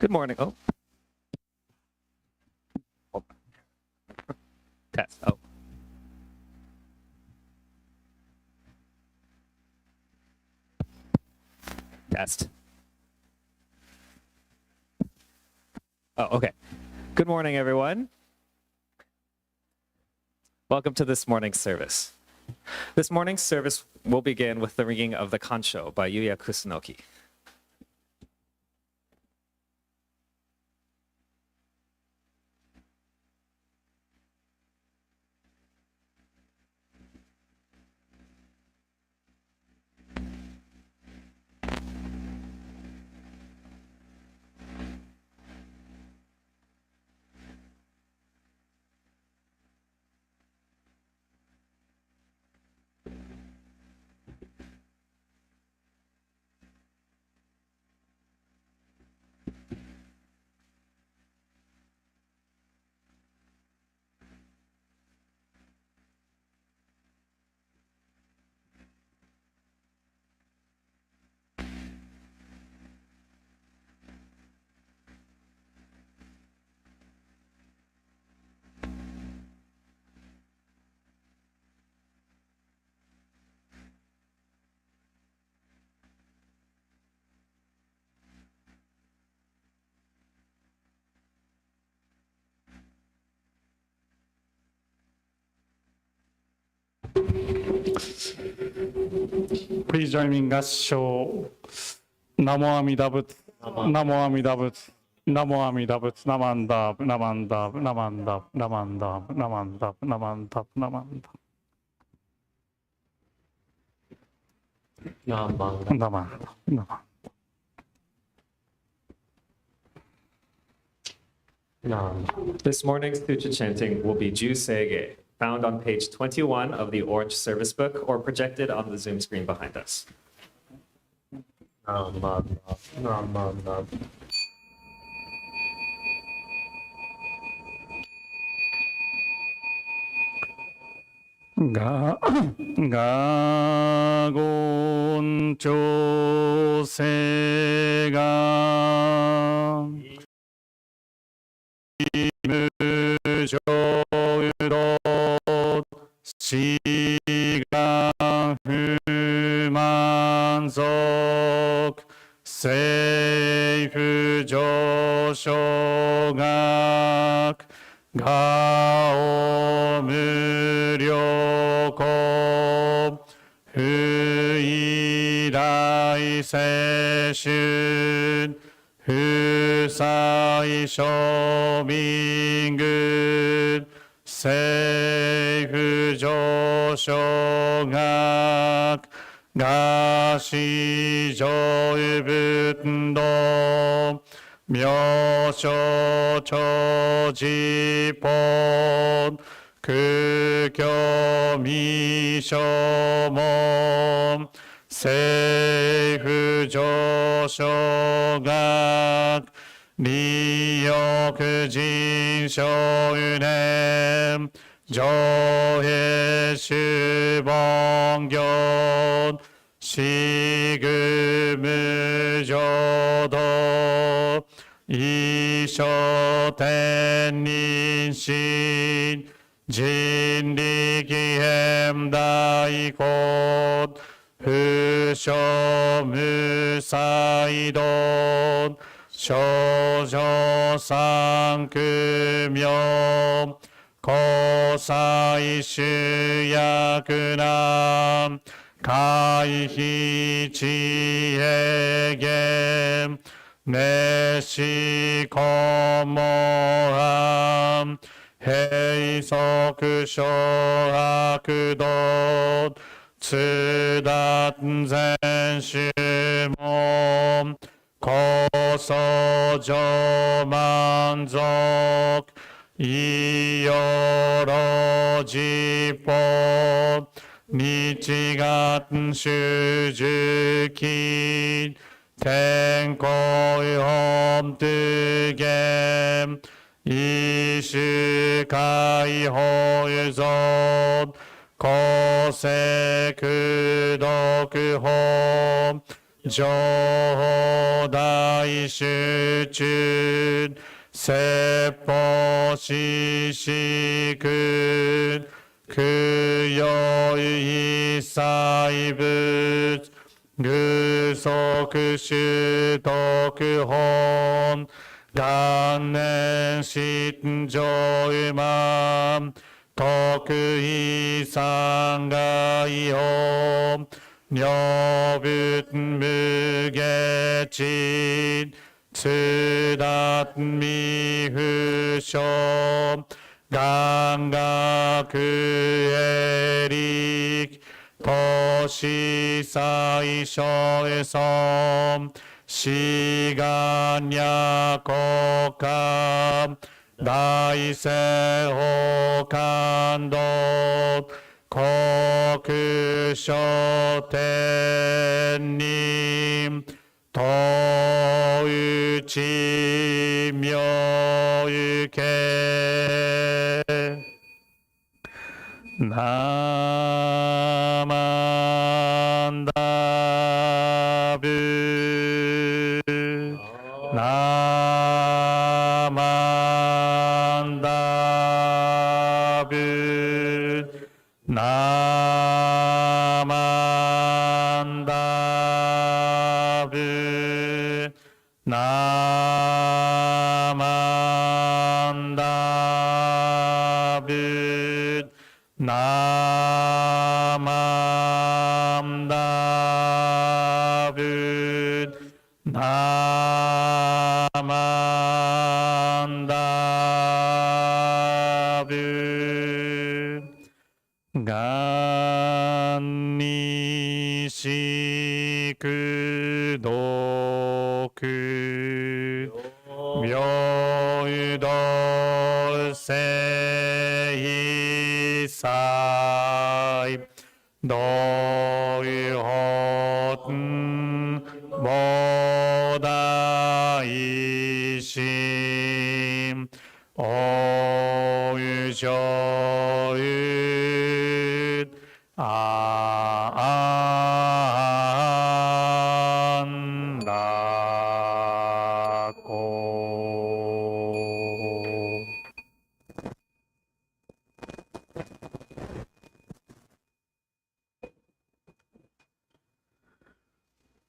Good morning. Oh. Hold on. Test. Oh. Test. Oh, okay. Good morning, everyone. Welcome to this morning's service. This morning's service will begin with the ringing of the kansho by Yuya Kusunoki. Please join me in 合唱。ナモアミダブツ、ナモアミダブツ、ナモアミダブツ、ナマンダブ、ナマンダブ、ナマンダブ、ナマンダブ、ナマンダブ、ナマンダブ、ナマンダブ。ナマンダブ、ナマンダブ、ナマンダブ。This morning's Sutra chanting will be Ju-Seige, found on page 21 of the Orange Service Book or projected on the Zoom screen behind us. Ga gon cho se ga mu jo do shi ga fu man zok sei fu jo shou gak ga o mu ryo ko fu yi dai se shun fu sai shou min gu sei fu jo shou gak ga shi jo buten do myo shou cho ji pon ku kyo mi shou mo sei fu jo shou gak ni yoku jin shou ne jo he shu bon gyon shi gu mu jo do i shou ten nin shin jin ri ki hem dai kon fu shou mu sai don shou jo san ku myo ko sai shu yaku nam kai hi chi e gen ne shi ko mo ham hei soku shou haku do tsu dat zen shu mo ko so jo man zokいよろじぽ日月主樹金天候本とげん一種解放有存公正苦毒法情報大集中説法四く供養一切物具足習徳本元年心情満徳意三害法女仏無下知津達未不詳願学へ力都市最小へ損志願や国家大政法感動国書天人東内妙行けナマンダブナマンダブナマンダブナマンダブナマンダブナマンダブがんにしくどく妙道聖祭道本菩提心おゆしょゆあんらこ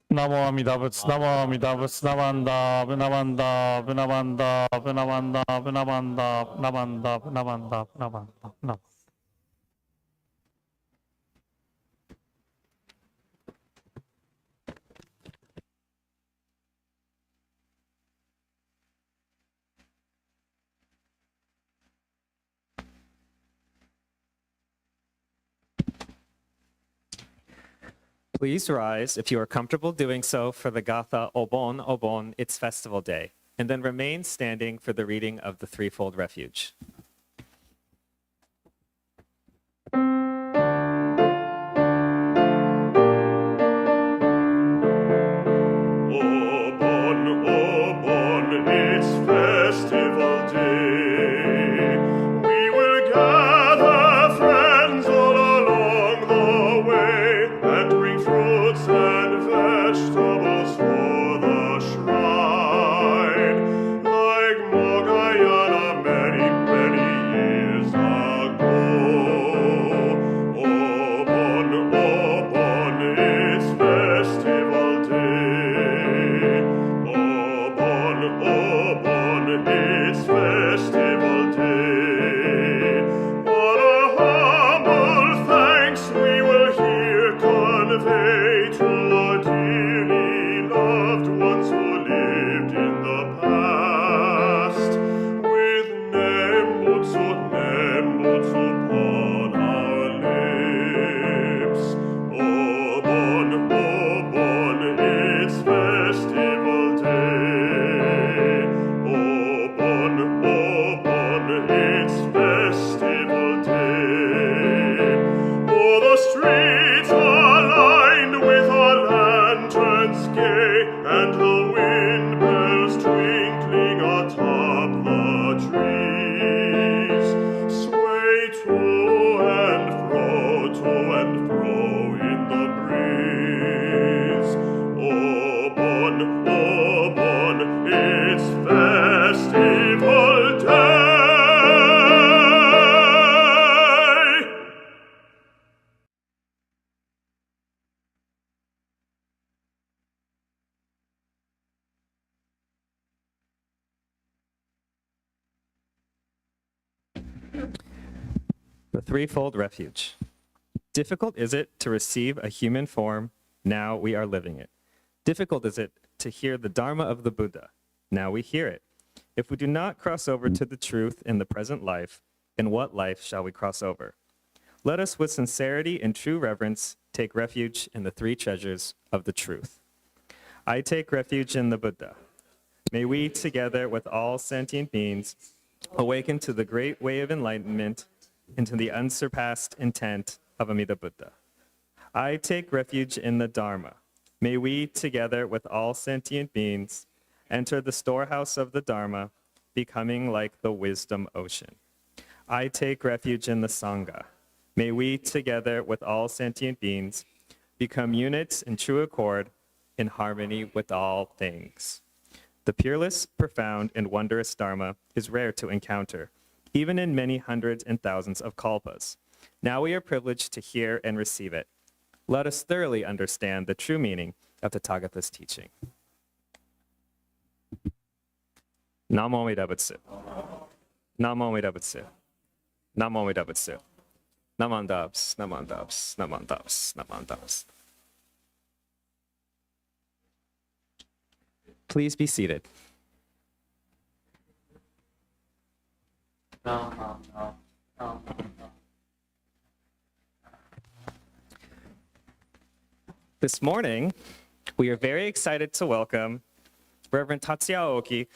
ナモアミダ仏ナモアミダ仏ナマンダブナマンダブナマンダブナマンダブナマンダブナマンダブナマンダブナマンダブナマンダ。Please rise if you are comfortable doing so for the Gatha Obon Obon, its festival day, and then remain standing for the reading of the threefold refuge. Obon, Obon, it's festival day. We will gather friends all along the way and bring fruits and vegetables for the shrine. Like Mogayana many, many years ago. Obon, Obon, it's festival day. Obon, Obon, it's festival day. What a humble thanks we will here convey to our dearly loved ones who lived in the past. With Nembutsu, Nembutsu upon our lips. Obon, Obon, it's festival day. The threefold refuge. Difficult is it to receive a human form, now we are living it. Difficult is it to hear the Dharma of the Buddha, now we hear it. If we do not cross over to the truth in the present life, in what life shall we cross over? Let us with sincerity and true reverence take refuge in the three treasures of the truth. I take refuge in the Buddha. May we, together with all sentient beings, awaken to the great way of enlightenment and to the unsurpassed intent of Amida Buddha. I take refuge in the Dharma. May we, together with all sentient beings, enter the storehouse of the Dharma, becoming like the wisdom ocean. I take refuge in the Sangha. May we, together with all sentient beings, become units in true accord, in harmony with all things. The peerless, profound, and wondrous Dharma is rare to encounter, even in many hundreds and thousands of kalpas. Now we are privileged to hear and receive it. Let us thoroughly understand the true meaning of Tathagata's teaching. Namo Amida Butsu. Namo Amida Butsu. Namo Amida Butsu. Namandabs, namandabs, namandabs, namandabs. Please be seated. This morning, we are very excited to welcome Reverend Tatsuya Aoki,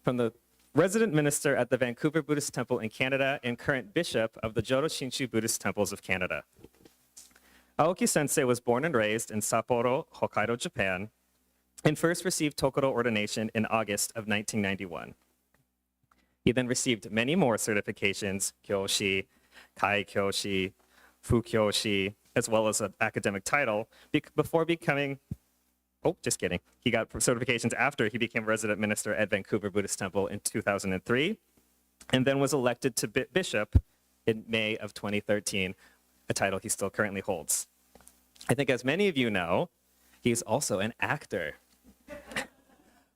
from the resident minister at the Vancouver Buddhist Temple in Canada and current bishop of the Jodo Shinshu Buddhist Temples of Canada. Aoki Sensei was born and raised in Sapporo, Hokkaido, Japan, and first received Tokoto ordination in August of 1991. He then received many more certifications, Kyoshi, Kai Kyoshi, Fu Kyoshi, as well as an academic title, before becoming, oh, just kidding. He got certifications after he became resident minister at Vancouver Buddhist Temple in 2003, and then was elected to bishop in May of 2013, a title he still currently holds. I think as many of you know, he's also an actor,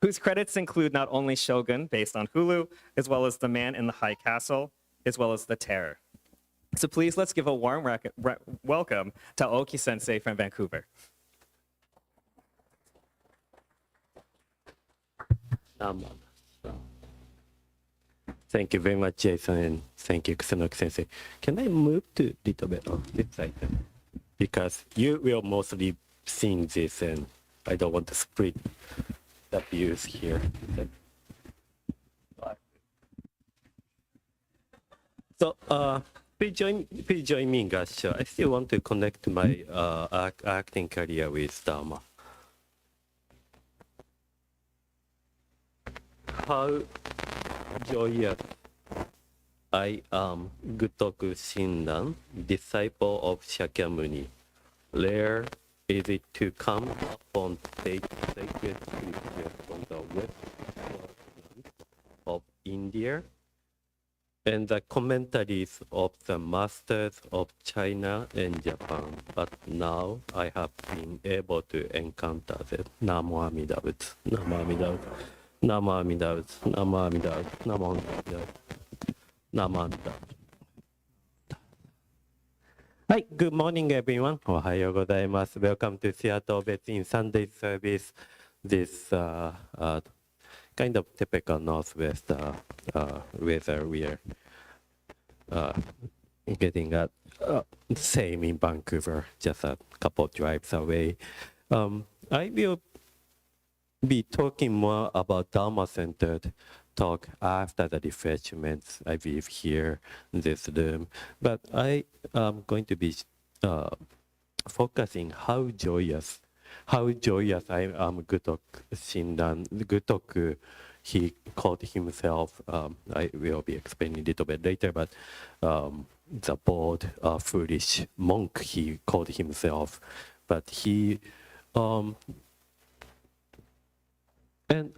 whose credits include not only Shōgun, based on Hulu, as well as The Man in the High Castle, as well as The Terror. So please, let's give a warm welcome to Aoki Sensei from Vancouver. Thank you very much, Jason, and thank you, Kusunoki Sensei. Can I move to a little bit on this side? Because you will mostly see this, and I don't want to split the views here. So, please join me in Gassho. I still want to connect my acting career with Dharma. How joyous I am, Gutoku Shinran, disciple of Shakyamuni. Rare is it to come upon sacred scriptures from the west of India and the commentaries of the masters of China and Japan. But now I have been able to encounter them. Namo Amida Butsu. Namo Amida Butsu. Namo Amida Butsu. Namo Amida Butsu. Namo Amida Butsu. Namo Amida Butsu. Hi, good morning, everyone. Ohayo gozaimasu. Welcome to Seattle Betsuin Sunday service. This kind of typical Northwest weather we are getting at. Same in Vancouver, just a couple drives away. I will be talking more about Dharma-centered talk after the refreshments, I believe, here in this room. But I am going to be focusing how joyous I am Gutoku Shinran. Gutoku, he called himself, I will be explaining a little bit later, but the bold, foolish monk, he called himself. But he, and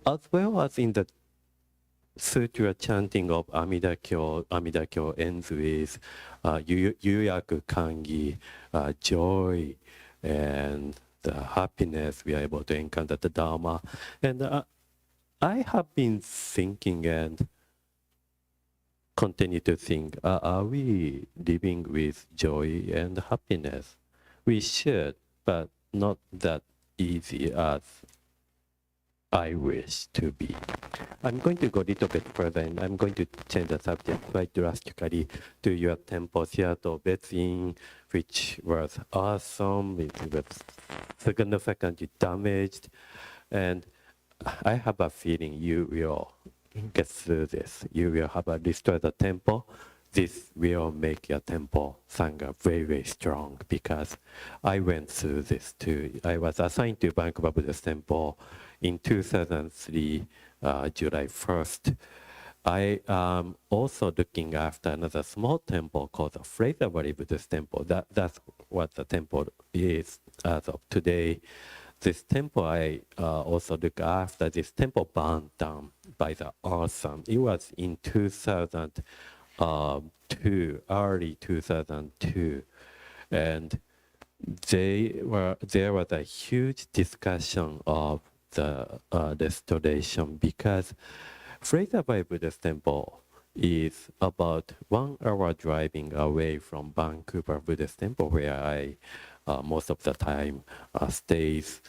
as well as in the sutra chanting of Amida Kyo ends with Yuyaku Kangi, joy and the happiness we are able to encounter the Dharma. And I have been thinking, and continue to think, are we living with joy and happiness? We should, but not that easy as I wish to be. I'm going to go a little bit further, and I'm going to change the subject quite drastically to your temple, Seattle, Betsuin, which was awesome. It was significantly damaged, and I have a feeling you will get through this. You will have a restore the temple. This will make your temple sangha very, very strong, because I went through this too. I was assigned to Vancouver Buddhist Temple in 2003, July 1st. I am also looking after another small temple called the Fraser Valley Buddhist Temple. That's what the temple is as of today. This temple I also look after. This temple burned down by the arson. It was in 2002, early 2002, and there was a huge discussion of the restoration, because Fraser Valley Buddhist Temple is about 1 hour driving away from Vancouver Buddhist Temple, where I most of the time stays.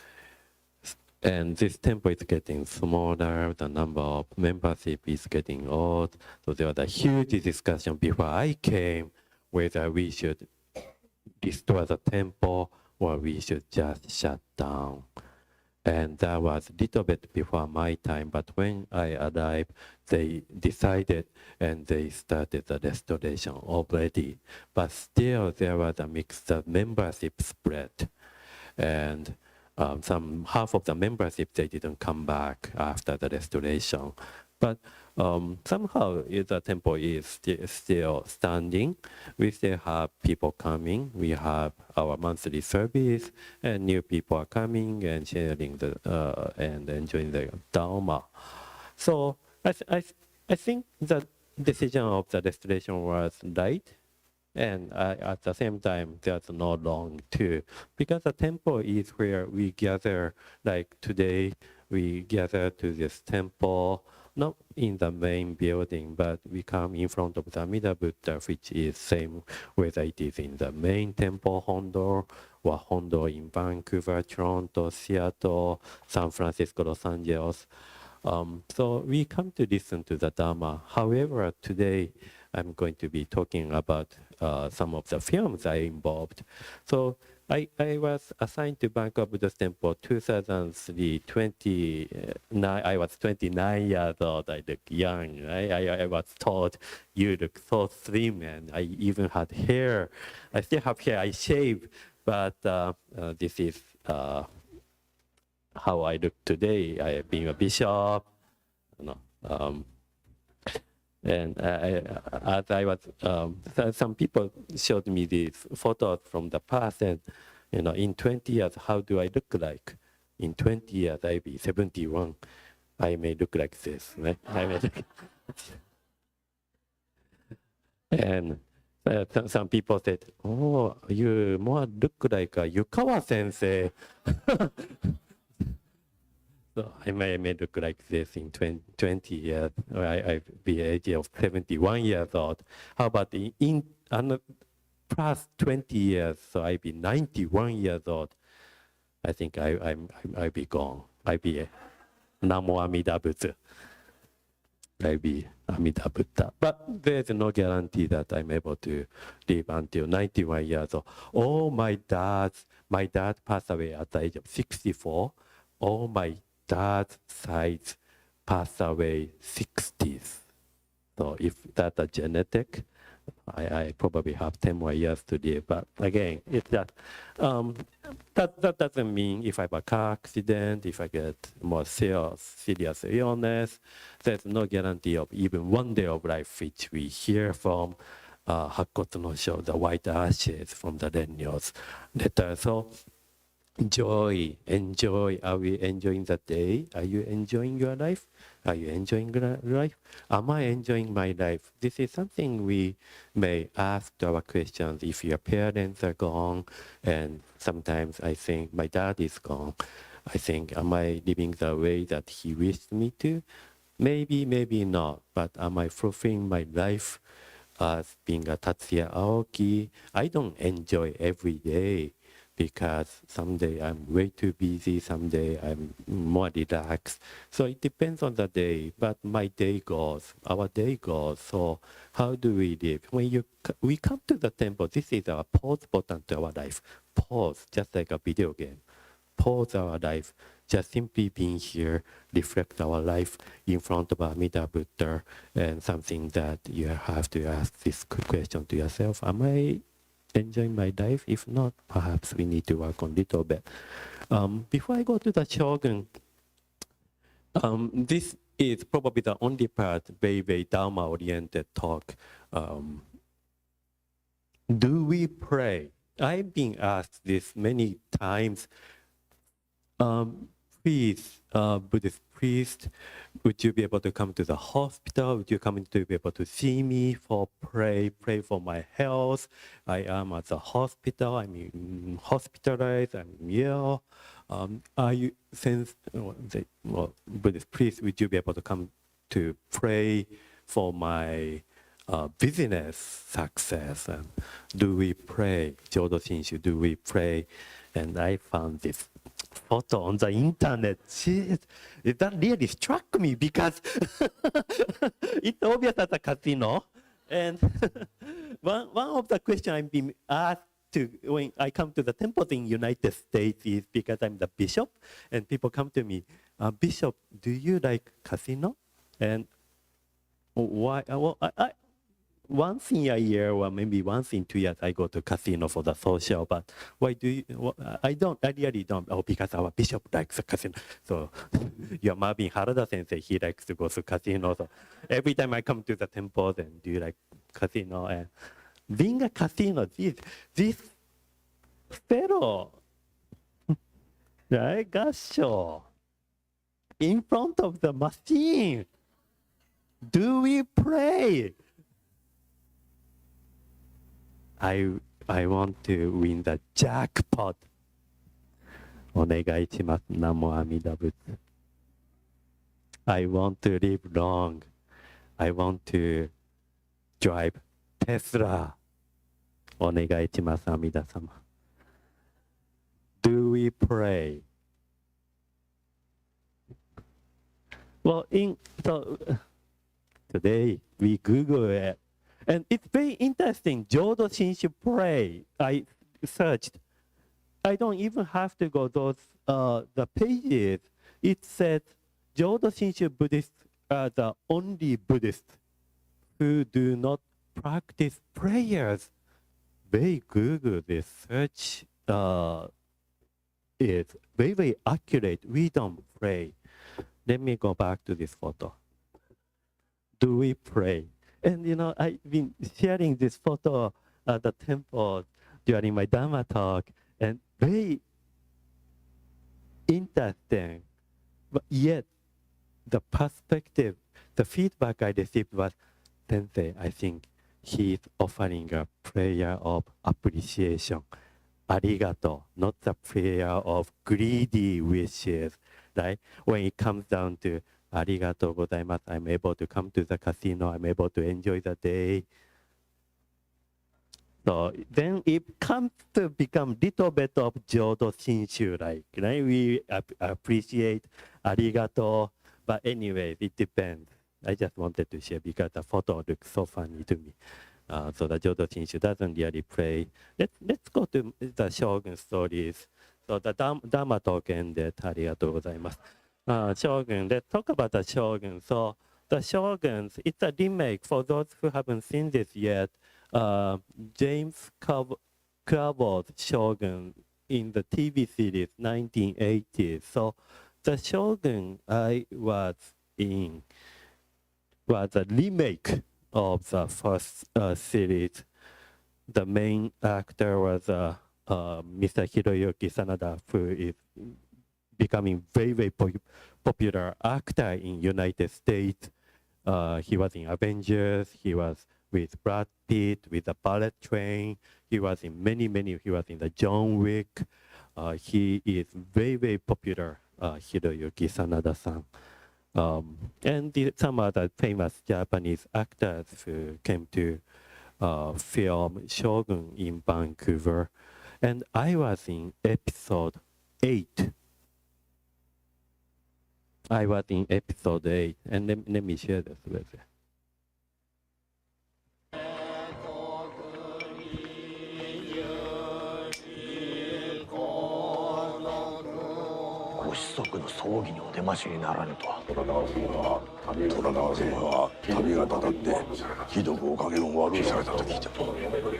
And this temple is getting smaller, the number of membership is getting old. So there was a huge discussion before I came whether we should restore the temple or we should just shut down. And that was a little bit before my time, but when I arrived, they decided and they started the restoration already. But still, there was a mixed membership spread. And half of the membership, they didn't come back after the restoration. But somehow the temple is still standing. We still have people coming. We have our monthly service, and new people are coming and sharing and enjoying the Dharma. So I think the decision of the restoration was right. And at the same time, there's no wrong too, because the temple is where we gather. Like today, we gather to this temple, not in the main building, but we come in front of the Amida Buddha, which is same whether it is in the main temple, Hondo, or Hondo in Vancouver, Toronto, Seattle, San Francisco, Los Angeles. So we come to listen to the Dharma. However, today I'm going to be talking about some of the films I involved. So I was assigned to Bangkok Buddhist Temple 2003, I was 29 years old. I look young. I was told, you look so slim, and I even had hair. I still have hair. I shave, but this is how I look today. I have been a bishop, and as I was, some people showed me these photos from the past, and in 20 years, how do I look like? In 20 years, I'll be 71. I may look like this, right? I may look. And some people said, "Oh, you more look like a Yukawa sensei." So I may look like this in 20 years. I'll be age of 71 years old. How about in past 20 years? So I'll be 91 years old. I think I'll be gone. I'll be Namo Amida Buddha. I'll be Amida Buddha. But there's no guarantee that I'm able to live until 91 years old. Oh, my dad passed away at the age of 64. Oh, my dad's side passed away 60s. So if that's a genetic, I probably have 10 more years to live. But again, it's just, that doesn't mean if I have a car accident, if I get more serious illness, there's no guarantee of even one day of life, which we hear from Hakoto no Sho, the white ashes from the Renyo's letter. So enjoy. Are we enjoying the day? Are you enjoying your life? Are you enjoying life? Am I enjoying my life? This is something we may ask our questions if your parents are gone, and sometimes I think my dad is gone. I think, am I living the way that he wished me to? Maybe, maybe not. But am I fulfilling my life as being a Tatsuya Aoki? I don't enjoy every day because someday I'm way too busy, someday I'm more relaxed. So it depends on the day, but my day goes, our day goes. So how do we live? When we come to the temple, this is our pause button to our life. Pause, just like a video game. Pause our life, just simply being here, reflect our life in front of Amida Buddha, and something that you have to ask this question to yourself. Am I enjoying my life? If not, perhaps we need to work on a little bit. Before I go to the Shōgun, this is probably the only part, very Dharma-oriented talk. Do we pray? I've been asked this many times. Please, Buddhist priest, would you be able to come to the hospital? Would you come to be able to see me for pray for my health? I am at the hospital. I'm hospitalized. I'm ill. Are you, Buddhist priest, would you be able to come to pray for my business success? And do we pray? Jodo Shinshu, do we pray? And I found this photo on the internet. That really struck me because it's obvious at a casino. And one of the questions I've been asked when I come to the temples in United States is because I'm the bishop, and people come to me, Bishop, do you like casino? And why? Well, once in a year or maybe once in 2 years, I go to casino for the social. But why do you? Well, I really don't. Oh, because our bishop likes the casino. So your Marvin Harada sensei, he likes to go to casino. So every time I come to the temple, then do you like casino? And being a casino, this fellow, right, Gasho, in front of the machine, do we pray? I want to win the jackpot. Onegai ichimasu. Namo Amida Butsu. I want to live long. I want to drive Tesla. Onegai ichimasu, Amida-sama. Do we pray? Well, today we Google it. And it's very interesting. Jodo Shinshu pray. I searched. I don't even have to go those the pages. It said Jodo Shinshu Buddhists are the only Buddhists who do not practice prayers. They Google this search is very accurate. We don't pray. Let me go back to this photo. Do we pray? And I've been sharing this photo at the temple during my Dharma talk, and very interesting. But yet, the perspective, the feedback I received was, Sensei, I think he's offering a prayer of appreciation. Arigato, not the prayer of greedy wishes, right? When it comes down to Arigato gozaimasu, I'm able to come to the casino, I'm able to enjoy the day. So then it comes to become little bit of Jodo Shinshu, like, right? We appreciate Arigato, but anyway, it depends. I just wanted to share because the photo looks so funny to me. So the Jodo Shinshu doesn't really pray. Let's go to the Shōgun stories. So the Dharma talk ended. Arigato gozaimasu. Shōgun, let's talk about the Shōgun. So the Shōguns, it's a remake. For those who haven't seen this yet, James Cravor's Shōgun in the TV series 1980s. So the Shōgun I was in was a remake of the first series. The main actor was Mr. Hiroyuki Sanada, who is becoming very popular actor in United States. He was in Avengers. He was with Brad Pitt, with the Bullet Train. He was in many. He was in the John Wick. He is very popular, Hiroyuki Sanada-san. And some other famous Japanese actors who came to film Shōgun in Vancouver. And I was in episode 8. I was in episode 8. And let me share this with you. ご子息の葬儀にお出ましにならぬとは。虎川様は旅がたたってひどくお加減を悪いされたと聞いて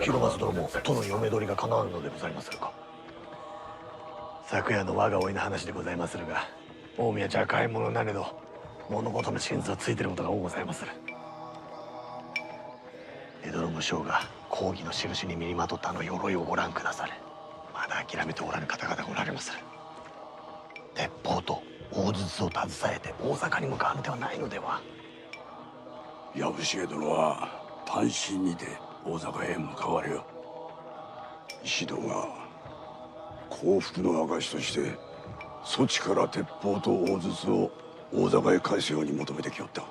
広松殿も殿の嫁取りが叶わぬのでございまするか。昨夜の我が甥の話でございまするが、大宮じゃ買い物なれど物事の真実はついていることが多ございまする。江戸の武将が公儀の印に身にまとったあの鎧をご覧くだされ。まだ諦めておらぬ方々がおられまする。鉄砲と大筒を携えて大阪に向かわぬではないのでは。藪重殿は単身にて大阪へ向かわれよ。石戸が幸福の証としてそちから鉄砲と大筒を大阪へ返すように求めてきよった。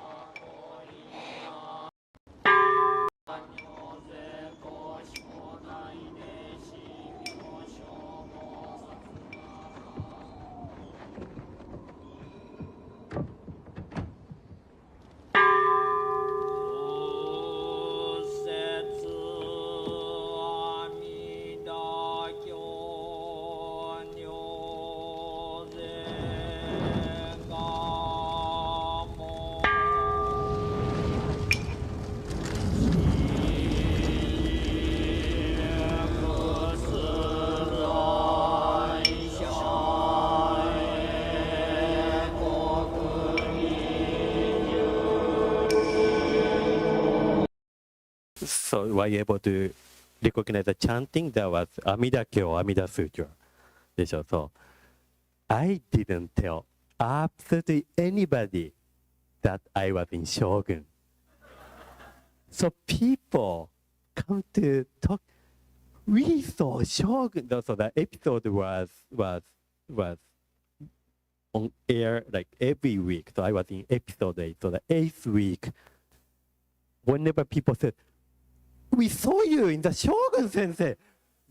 So were you able to recognize the chanting? That was Amida Kyo, Amida Sutra. でしょ。So I didn't tell absolutely anybody that I was in Shōgun. So people come to talk. We saw Shōgun. So the episode was on air like every week. So I was in episode 8. So the 8th week, whenever people said, "We saw you in the Shōgun, Sensei."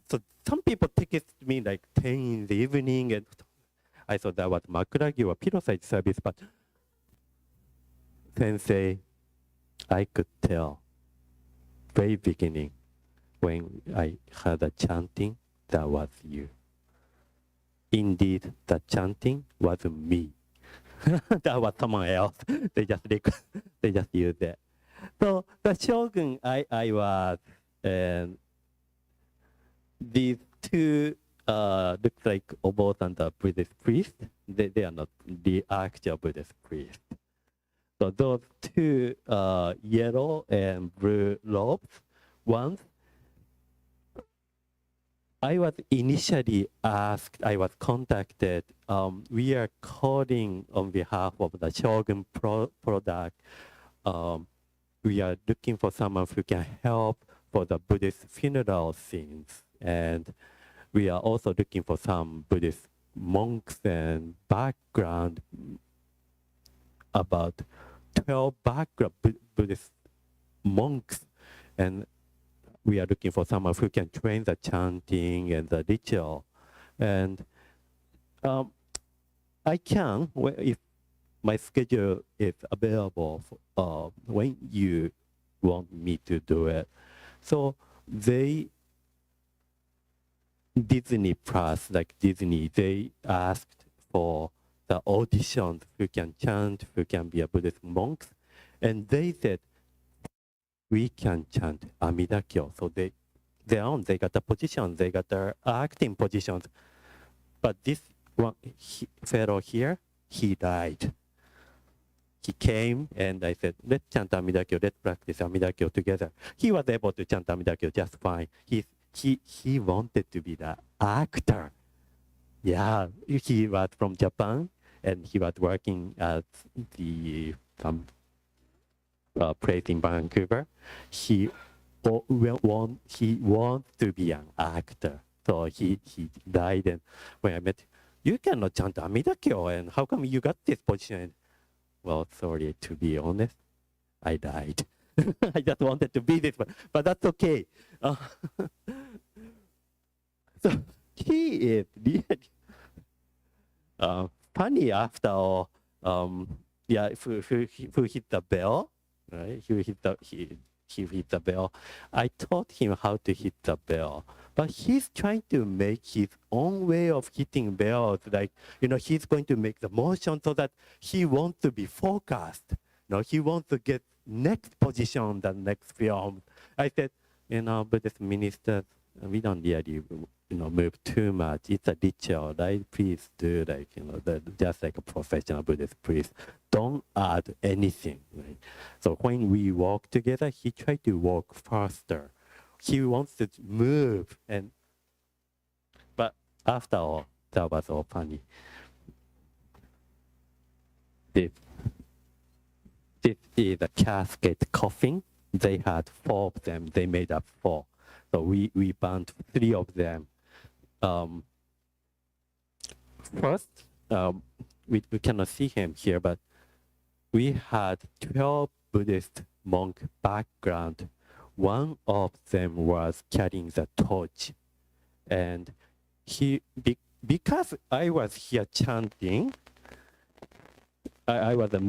So some people text me like 10 in the evening, and I thought that was makuragi or pillow side service, but Sensei, I could tell very beginning when I heard the chanting, that was you. Indeed, the chanting wasn't me. That was someone else. They just used it. So the Shōgun, I was, and these two look like both and the Buddhist priest. They are not the actual Buddhist priest. So those two yellow and blue robes, once I was initially asked, I was contacted, we are calling on behalf of the Shōgun product. We are looking for someone who can help for the Buddhist funeral scenes. And we are also looking for some Buddhist monks and background, about 12 background Buddhist monks. And we are looking for someone who can train the chanting and the ritual. And I can, if my schedule is available, when you want me to do it. So Disney Plus, like Disney, they asked for the auditions who can chant, who can be a Buddhist monk. And they said, we can chant Amida Kyo. So they got the position, they got their acting positions. But this one fellow here, he died. He came and I said, let's chant Amida Kyo, let's practice Amida Kyo together. He was able to chant Amida Kyo just fine. He wanted to be the actor. Yeah, he was from Japan and he was working at the place in Vancouver. He wants to be an actor. So he died, and when I met, you cannot chant Amida Kyo, and how come you got this position? Well, sorry, to be honest, I died. I just wanted to be this one, but that's okay. So he is really funny after all. Yeah, who hit the bell, right? He hit the bell. I taught him how to hit the bell, but he's trying to make his own way of hitting bells. Like, he's going to make the motion so that he wants to be focused. He wants to get next position, the next film. I said, Buddhist ministers, we don't really, move too much. It's a ritual, right? Please do just like a professional Buddhist priest. Don't add anything, right? So when we walk together, he tried to walk faster. He wants to move, but after all, that was all funny. This is a casket coffin. They had 4 of them. They made up 4. So we burned 3 of them. First, we cannot see him here, but we had 12 Buddhist monk background. One of them was carrying the torch. And because I was here chanting, I was the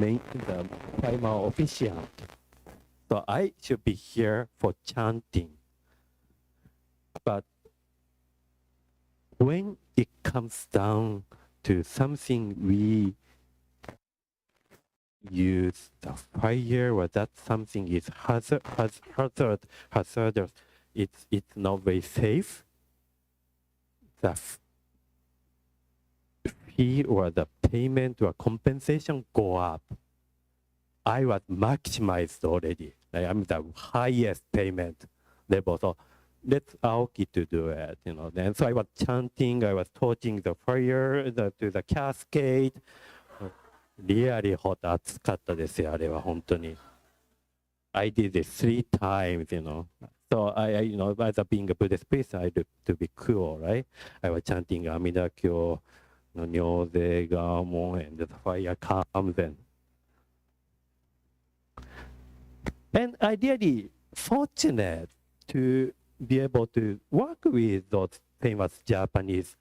primal officiant. So I should be here for chanting. But when it comes down to something we use the fire, or that something is hazardous, it's not very safe, the fee or the payment or compensation go up. I was maximized already. I'm the highest payment level. So let's Aoki to do it, Then so I was chanting, I was torching the fire to the cascade. Really hot, 暑かったですよ、あれは本当に。I did it 3 times, So I as a being a Buddhist priest, I had to be cool, right? I was chanting Amida Kyo, Nyoze Gamo, and the fire comes in. And I really fortunate to be able to work with those famous Japanese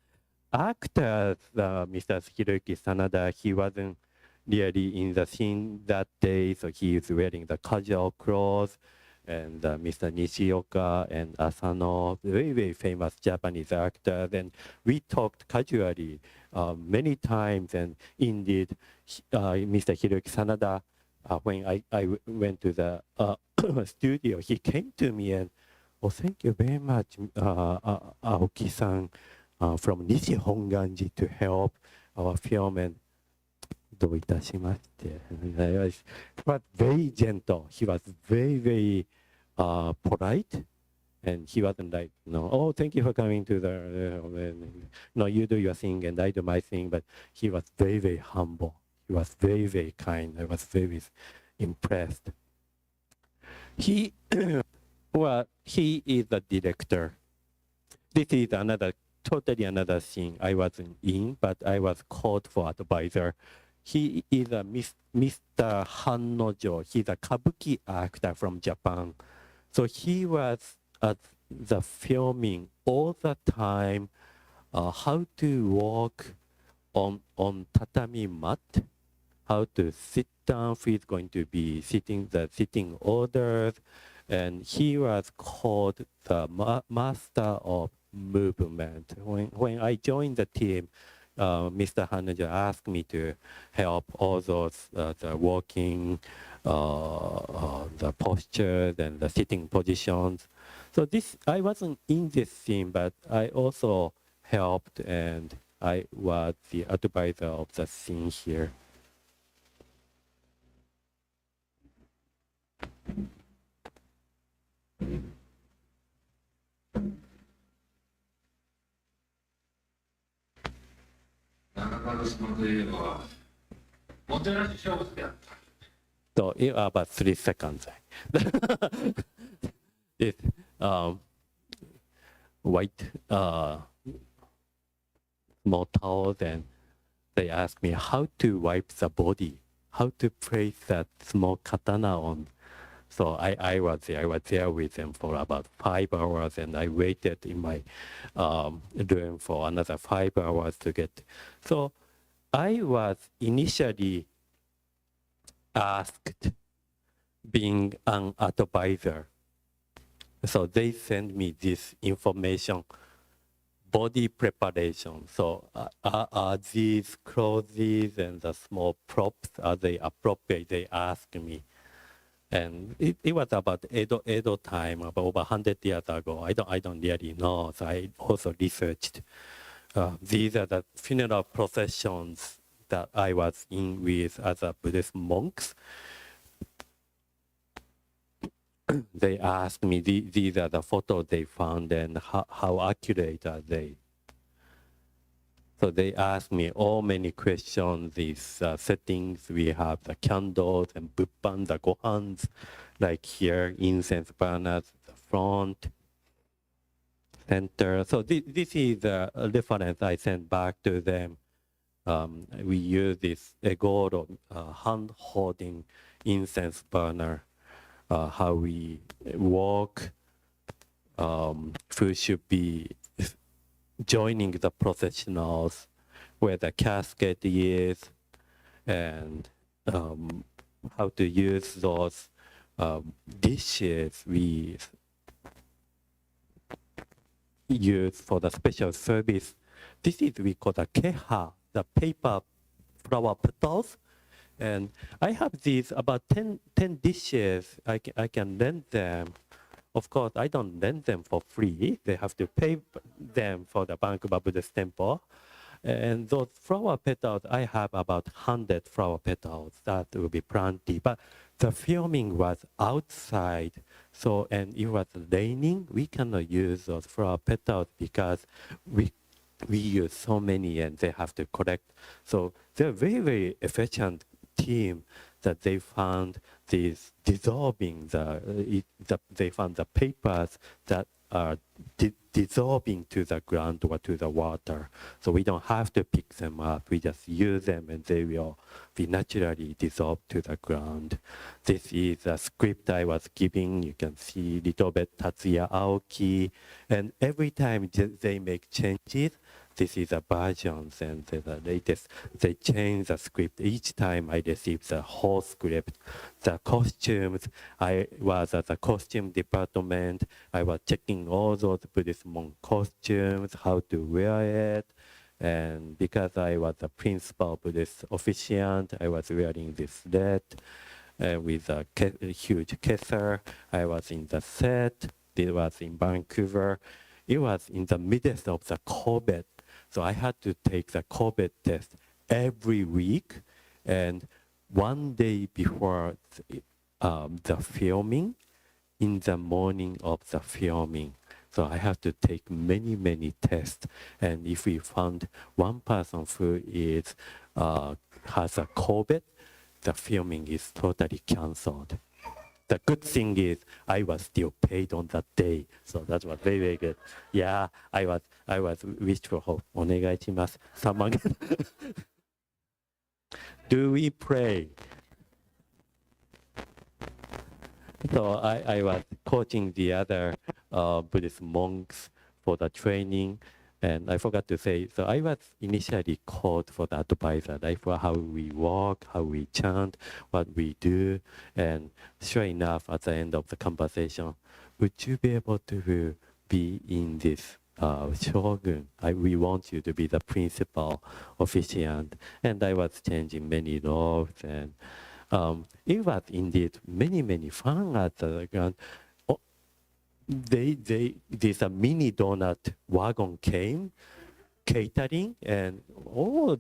actors. Mr. Hiroyuki Sanada, he wasn't really in the scene that day, so he is wearing the casual clothes. And Mr. Nishioka and Asano, very, very famous Japanese actors. And we talked casually many times. And indeed, Mr. Hiroyuki Sanada, when I went to the studio, he came to me and, oh, thank you very much, Aoki-san, from Nishi Honganji to help our film. And どういたしまして. But very gentle. He was very, very polite. And he wasn't like, oh, thank you for coming to the, no, you do your thing and I do my thing. But he was very, very humble. He was very, very kind. I was very impressed. He is the director. This is totally another thing I wasn't in, but I was called for advisor. He is a Mr. Hannojo. He's a kabuki actor from Japan. So he was at the filming all the time, how to walk on tatami mat, how to sit down, he's going to be sitting orders. And he was called the master of movement. When I joined the team, Mr. Hanaja asked me to help all those the walking, the postures and the sitting positions. So I wasn't in this scene, but I also helped and I was the advisor of the scene here. So about 3 seconds. This white small towels, and they asked me how to wipe the body. how to place that small katana on. So I was there with them for about 5 hours, and I waited in my room for another 5 hours to get. So I was initially asked being an advisor. So they sent me this information, body preparation. So are these clothes and the small props, are they appropriate? They asked me. And it was about Edo time, about over 100 years ago. I don't really know. So I also researched. These are the funeral processions that I was in with other Buddhist monks. They asked me, these are the photos they found and how accurate are they? So they asked me all many questions, these settings. We have the candles and buppan, the gohans, like here, incense burners, the front, center. So this is a reference I sent back to them. We use this egoro, hand-holding incense burner, how we walk, who should be joining the processionals, where the casket is, and how to use those dishes we use for the special service. This is we call the keha, the paper flower petals. And I have these about 10 dishes. I can lend them. Of course, I don't lend them for free. They have to pay them for the Vancouver Buddhist Temple. And those flower petals, I have about 100 flower petals. That will be plenty. But the filming was outside. So, and it was raining. We cannot use those flower petals because we use so many and they have to collect. So they're very, very efficient team that they found these dissolving they found the papers that are dissolving to the ground or to the water. So we don't have to pick them up. We just use them and they will be naturally dissolved to the ground. This is a script I was giving. You can see little bit Tatsuya Aoki. And every time they make changes, this is a versions and the latest. They change the script. Each time I receive the whole script. The costumes, I was at the costume department. I was checking all those Buddhist monk costumes, how to wear it. And because I was a principal Buddhist officiant, I was wearing this red with a huge kesser. I was in the set. It was in Vancouver. It was in the midst of the COVID. So I had to take the COVID test every week. And one day before the filming, in the morning of the filming, so I have to take many, many tests. And if we found one person who is has a COVID, the filming is totally canceled. The good thing is I was still paid on that day. So that was very, very good. Yeah, I was wishful hope. お願いします. Someone Do we pray? So I was coaching the other Buddhist monks for the training. And I forgot to say, so I was initially called for the advisor, like for how we walk, how we chant, what we do. And sure enough, at the end of the conversation, would you be able to be in this Shōgun? We want you to be the principal officiant. And I was changing many robes. And it was indeed many, many fun at the ground. This mini donut wagon came, catering, and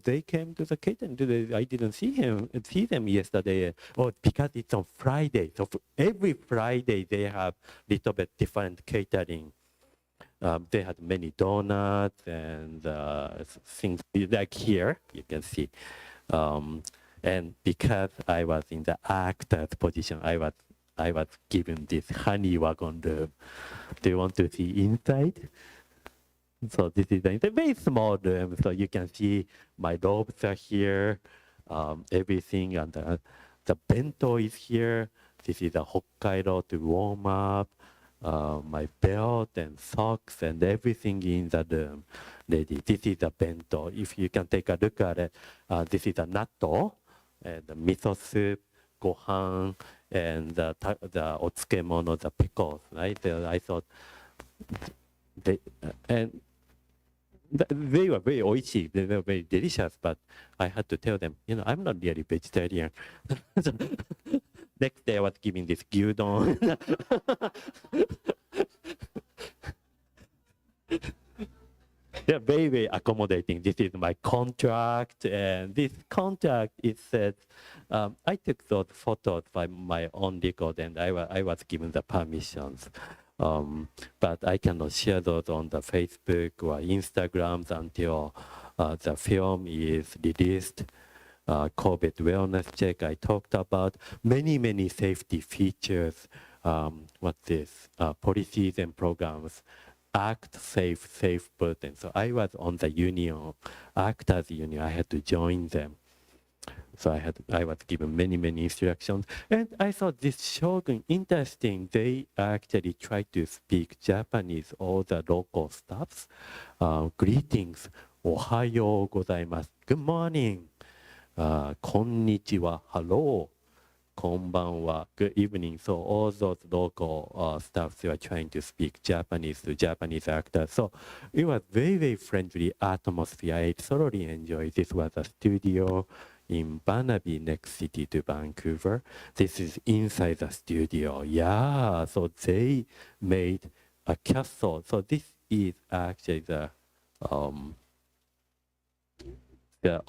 they came to the catering today. I didn't see them yesterday. Because it's on Friday. So every Friday they have little bit different catering. They had many donuts and things like here, you can see. And because I was in the actor's position, I was given this honey wagon room. Do you want to see inside? So this is a very small room. So you can see my robes are here. everything, and the bento is here. This is a Hokkaido to warm up. My belt and socks and everything in the room ready. This is a bento. If you can take a look at it, this is a natto, and the miso soup, gohan, and the otsukemono, the pickles, right? I thought they they were very oishi, they were very delicious, but I had to tell them, I'm not really vegetarian. So, next day I was giving this gyudon. They're very, very accommodating. This is my contract, and this contract, it said, I took those photos by my own record, and I was given the permissions. But I cannot share those on the Facebook or Instagrams until the film is released. COVID wellness check I talked about. Many safety features. What's this? Policies and programs. Act safe person. So I was on the union, actors union. I had to join them. So I was given many instructions. And I thought this Shōgun, interesting. They actually tried to speak Japanese, all the local stuffs. Greetings. Ohayo gozaimasu. Good morning. Konnichiwa. Hello. Konbanwa. Good evening. So all those local stuff, they were trying to speak Japanese to Japanese actors. So it was very friendly atmosphere. I thoroughly enjoyed. This was a studio in Burnaby, next city to Vancouver. This is inside the studio. Yeah, so they made a castle. So this is actually the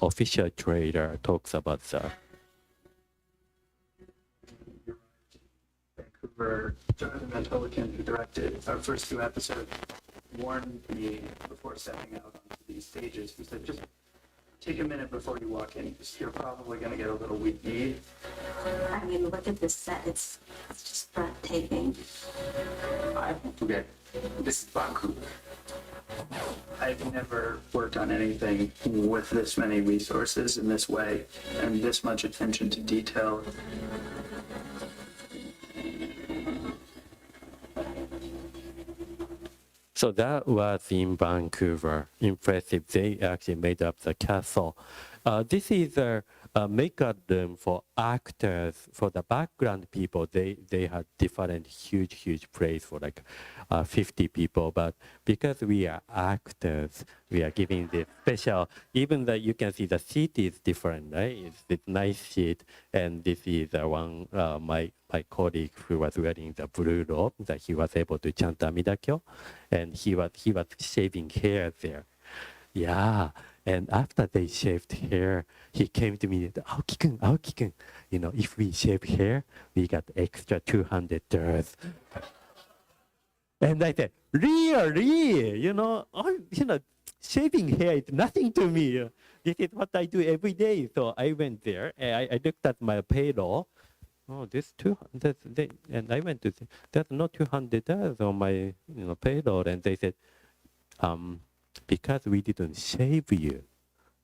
official trailer talks about the Vancouver Jonathan Pelican, who directed our first two episodes, warned me before stepping out onto these stages. He said, just take a minute before you walk in, because you're probably going to get a little weak-kneed. I mean, look at this set. It's just breathtaking. I won't forget, this is Vancouver. I've never worked on anything with this many resources in this way and this much attention to detail. So that was in Vancouver. Impressive. They actually made up the castle. This is a makeup room for actors. For the background people, they had different huge place for like 50 people. But because we are actors, we are giving this special. Even though you can see the seat is different, right? It's this nice seat, and this is one my colleague who was wearing the blue robe that he was able to chant Amidakyo, and he was shaving hair there. Yeah. And after they shaved hair, he came to me and said, Aoki-kun, if we shave hair, we got extra $200. And I said, really? Shaving hair is nothing to me. This is what I do every day. So I went there, and I looked at my payroll. Oh, this and I went to, there's no $200 on my payroll. And they said, because we didn't shave you,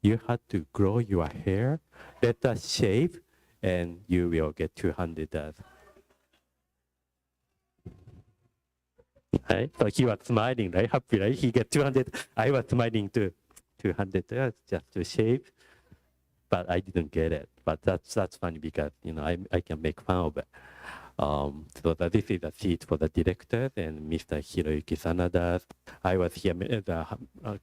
you had to grow your hair. Let us shave, and you will get $200. Right? So he was smiling, right? Happy, right? He get 200. I was smiling too. $200 just to shave, but I didn't get it. But that's funny because I can make fun of it. So this is a seat for the director and Mr. Hiroyuki Sanada. I was here, the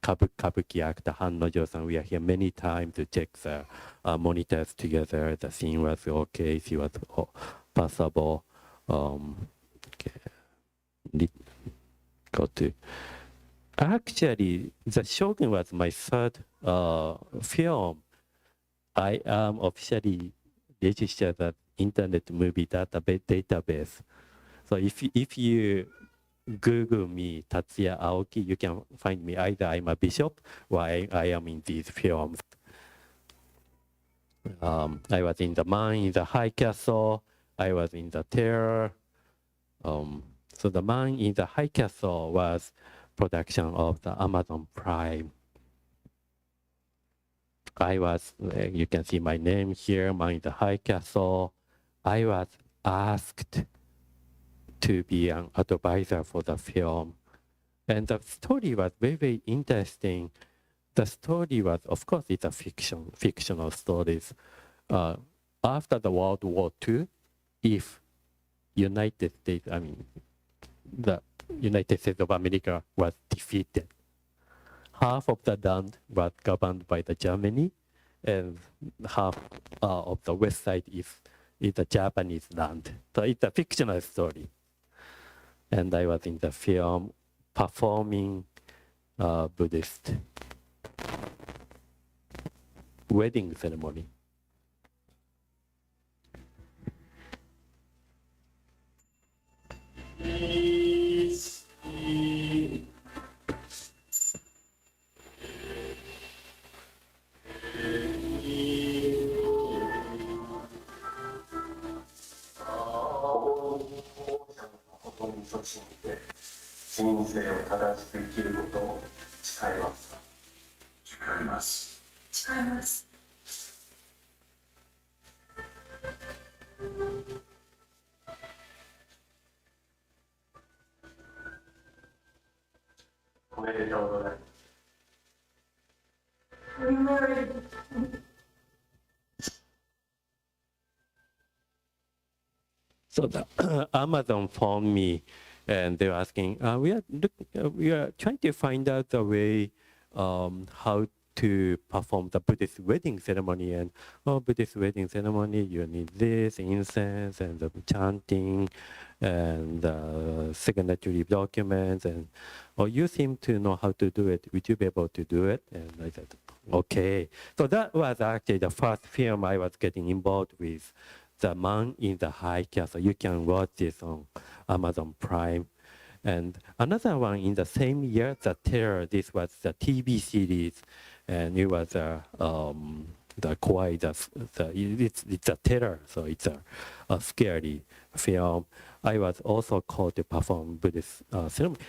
Kabuki actor Han Nojo-san. We are here many times to check the monitors together. The scene was okay. She was passable. Okay. Go to. Actually, the Shōgun was my third film. I am officially registered as Internet Movie Database. So if you Google me, Tatsuya Aoki, you can find me. Either I'm a bishop or I am in these films. I was in the Man in the High Castle. I was in the Terror. So the Man in the High Castle was production of the Amazon Prime. you can see my name here, in the high castle. I was asked to be an advisor for the film. And the story was very, very interesting. The story was, of course, it's a fictional stories. After the World War II, if United States, the United States of America was defeated, half of the land was governed by the Germany, and half of the west side is the Japanese land. So it's a fictional story. And I was in the film performing Buddhist wedding ceremony. So the Amazon phoned me, and they were asking, we are trying to find out the way how to perform the Buddhist wedding ceremony. And Buddhist wedding ceremony, you need this incense and the chanting and signatory documents. And you seem to know how to do it. Would you be able to do it? And I said, okay. So that was actually the first film I was getting involved with. The Man in the High Castle. You can watch this on Amazon Prime. And another one in the same year, The Terror. This was the TV series, and it was it's a terror, so it's a scary film. I was also called to perform Buddhist ceremony,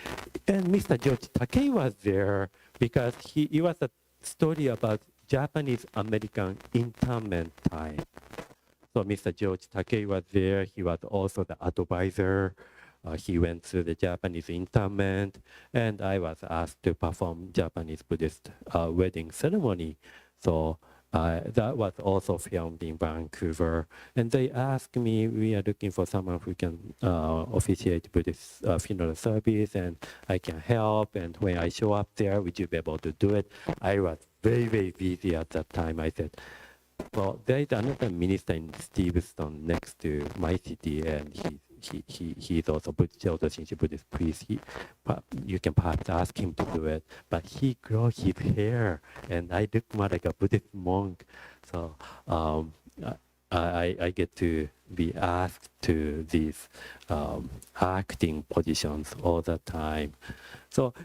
and Mr. George Takei was there because it was a story about Japanese American internment time. So Mr. George Takei was there. He was also the advisor. He went through the Japanese internment, and I was asked to perform Japanese Buddhist wedding ceremony. So that was also filmed in Vancouver. And they asked me, we are looking for someone who can officiate Buddhist funeral service, and I can help. And when I show up there, would you be able to do it? I was very, very busy at that time. I said, well, there is another minister in Stevenston next to my city, and he's also Buddhist priest. You can perhaps ask him to do it, but he grew his hair, and I look more like a Buddhist monk. So I get to be asked to these acting positions all the time. So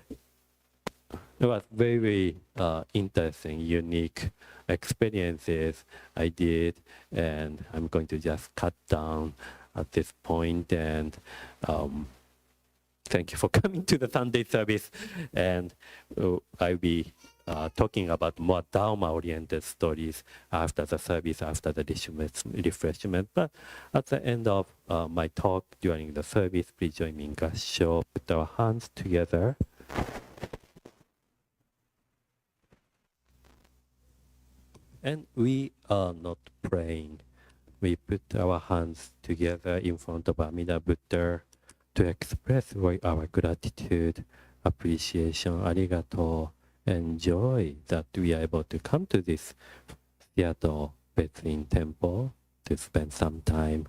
it was very, very interesting, unique experiences I did, and I'm going to just cut down at this point. And thank you for coming to the Sunday service. And I'll be talking about more Dharma-oriented stories after the service, after the refreshment. But at the end of my talk during the service, please join me in Gassho. Put our hands together. And we are not praying. We put our hands together in front of Amida Buddha to express our gratitude, appreciation, arigato, and joy that we are able to come to this Seattle Betsuin Temple to spend some time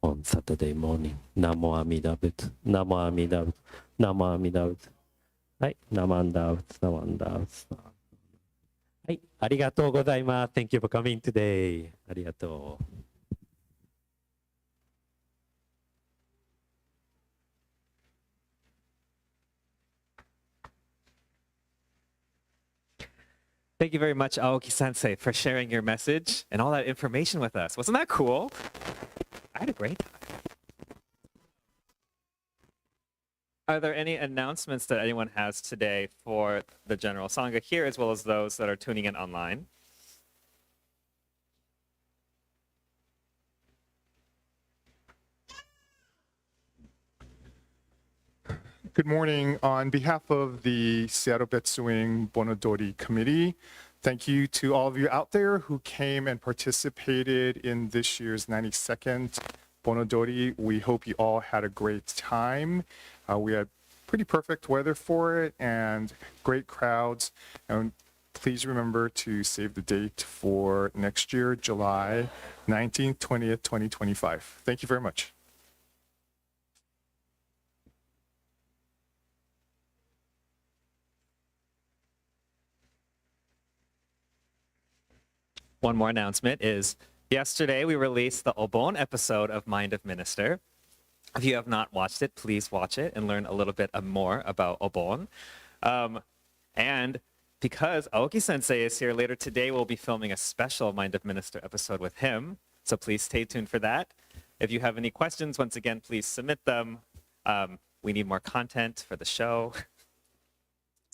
on Saturday morning. Namo Amida Buddha, Namo Amida Buddha, Namo Amida Buddha. Hai, Namanda Buddha, Namanda Buddha. Hai, arigatou gozaimasu. Thank you for coming today. Arigatou. Thank you very much, Aoki Sensei, for sharing your message and all that information with us. Wasn't that cool? I had a great time. Are there any announcements that anyone has today for the General Sangha here, as well as those that are tuning in online? Good morning. On behalf of the Seattle Betsuin Bonodori Committee, thank you to all of you out there who came and participated in this year's 92nd Bonodori. We hope you all had a great time. We had pretty perfect weather for it and great crowds. And please remember to save the date for next year, July 19th, 20th, 2025. Thank you very much. One more announcement is yesterday we released the Obon episode of Mind of Minister. If you have not watched it, please watch it and learn a little bit more about Obon. And because Aoki Sensei is here later today, we'll be filming a special Mind of Minister episode with him. So please stay tuned for that. If you have any questions, once again, please submit them. We need more content for the show.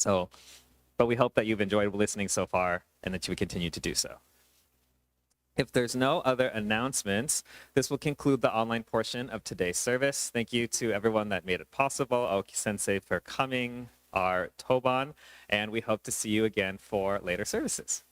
But we hope that you've enjoyed listening so far and that you would continue to do so. If there's no other announcements, this will conclude the online portion of today's service. Thank you to everyone that made it possible, Aoki Sensei for coming, our Toban, and we hope to see you again for later services.